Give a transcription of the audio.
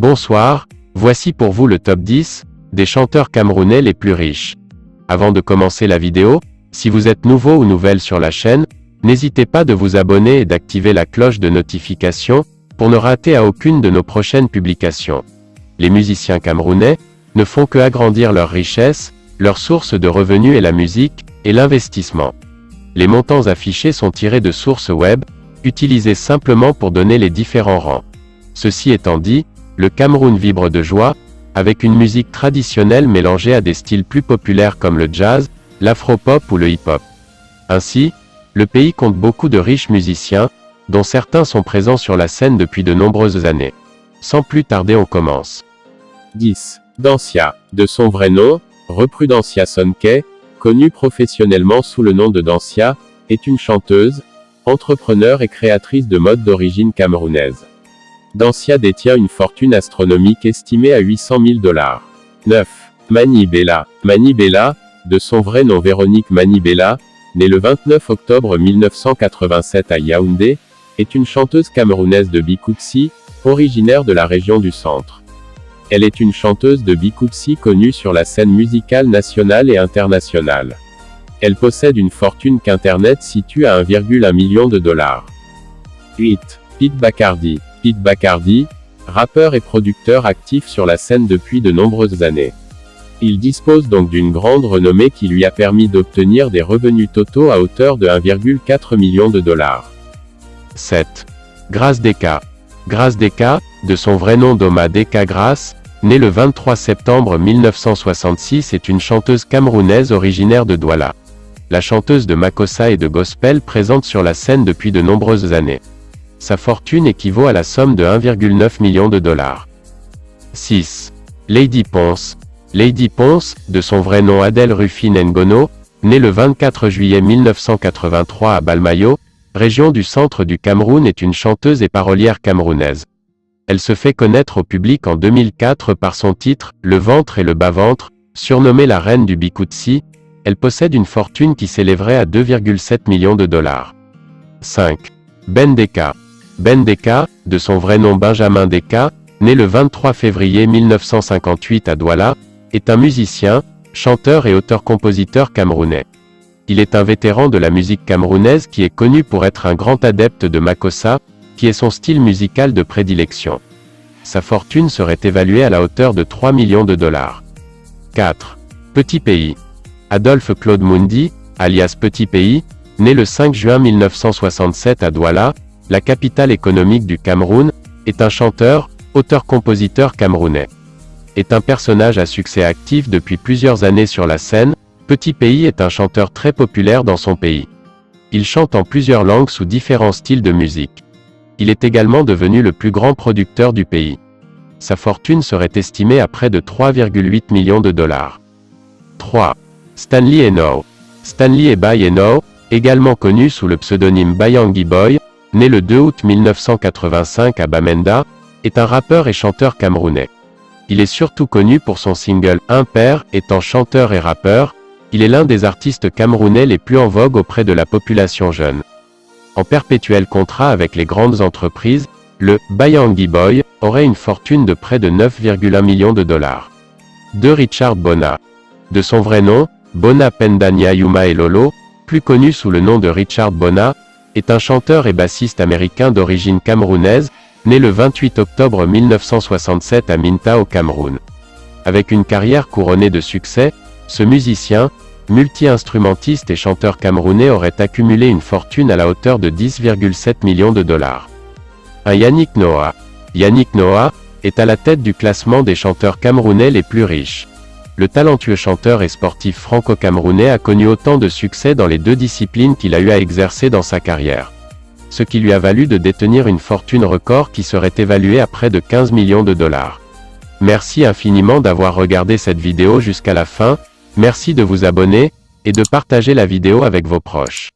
Bonsoir, voici pour vous le top 10 des chanteurs camerounais les plus riches. Avant de commencer la vidéo, si vous êtes nouveau ou nouvelle sur la chaîne, n'hésitez pas de vous abonner et d'activer la cloche de notification pour ne rater à aucune de nos prochaines publications. Les musiciens camerounais ne font que agrandir leur richesse, leur source de revenus est la musique et l'investissement. Les montants affichés sont tirés de sources web, utilisées simplement pour donner les différents rangs. Ceci étant dit, le Cameroun vibre de joie, avec une musique traditionnelle mélangée à des styles plus populaires comme le jazz, l'afro-pop ou le hip-hop. Ainsi, le pays compte beaucoup de riches musiciens, dont certains sont présents sur la scène depuis de nombreuses années. Sans plus tarder, on commence. 10. Dancia, de son vrai nom, Reprudencia Sonke, connue professionnellement sous le nom de Dancia, est une chanteuse, entrepreneur et créatrice de mode d'origine camerounaise. Dancia détient une fortune astronomique estimée à 800 000 $. 9. Mani Bella. Mani Bella, de son vrai nom Véronique Mani Bella, née le 29 octobre 1987 à Yaoundé, est une chanteuse camerounaise de Bikoutsi, originaire de la région du centre. Elle est une chanteuse de Bikoutsi connue sur la scène musicale nationale et internationale. Elle possède une fortune qu'Internet situe à 1,1 million de $. 8. Pete Bacardi. Pete Bacardi, rappeur et producteur actif sur la scène depuis de nombreuses années. Il dispose donc d'une grande renommée qui lui a permis d'obtenir des revenus totaux à hauteur de 1,4 million de $. 7. Grace Deka. Grace Deka, de son vrai nom Doma Deka Grace, née le 23 septembre 1966 est une chanteuse camerounaise originaire de Douala. La chanteuse de Makossa et de gospel présente sur la scène depuis de nombreuses années. Sa fortune équivaut à la somme de 1,9 million de $. 6. Lady Ponce. Lady Ponce, de son vrai nom Adèle Rufine Ngono, née le 24 juillet 1983 à Balmayo, région du centre du Cameroun, est une chanteuse et parolière camerounaise. Elle se fait connaître au public en 2004 par son titre « Le ventre et le bas-ventre », surnommée la reine du Bikoutsi. Elle possède une fortune qui s'élèverait à 2,7 millions de $. 5. Ben Deka. Ben Deka, de son vrai nom Benjamin Deka, né le 23 février 1958 à Douala, est un musicien, chanteur et auteur-compositeur camerounais. Il est un vétéran de la musique camerounaise qui est connu pour être un grand adepte de Makossa, qui est son style musical de prédilection. Sa fortune serait évaluée à la hauteur de 3 millions de $. 4. Petit Pays. Adolphe Claude Mundi, alias Petit Pays, né le 5 juin 1967 à Douala, la capitale économique du Cameroun, est un chanteur, auteur-compositeur camerounais. Est un personnage à succès actif depuis plusieurs années sur la scène, Petit Pays est un chanteur très populaire dans son pays. Il chante en plusieurs langues sous différents styles de musique. Il est également devenu le plus grand producteur du pays. Sa fortune serait estimée à près de 3,8 millions de $. 3. Stanley Enow. Stanley Ebaye Enow, également connu sous le pseudonyme Bayangi Boy, né le 2 août 1985 à Bamenda, est un rappeur et chanteur camerounais. Il est surtout connu pour son single « Un père », étant chanteur et rappeur, il est l'un des artistes camerounais les plus en vogue auprès de la population jeune. En perpétuel contrat avec les grandes entreprises, le « Bayangi Boy » aurait une fortune de près de 9,1 millions de $. 2. Richard Bona. De son vrai nom, Bona Pendania Yuma Elolo, plus connu sous le nom de Richard Bona, est un chanteur et bassiste américain d'origine camerounaise, né le 28 octobre 1967 à Minta au Cameroun. Avec une carrière couronnée de succès, ce musicien, multi-instrumentiste et chanteur camerounais aurait accumulé une fortune à la hauteur de 10,7 millions de $. 1. Yannick Noah. Yannick Noah est à la tête du classement des chanteurs camerounais les plus riches. Le talentueux chanteur et sportif franco-camerounais a connu autant de succès dans les deux disciplines qu'il a eu à exercer dans sa carrière. Ce qui lui a valu de détenir une fortune record qui serait évaluée à près de 15 millions de $. Merci infiniment d'avoir regardé cette vidéo jusqu'à la fin, merci de vous abonner, et de partager la vidéo avec vos proches.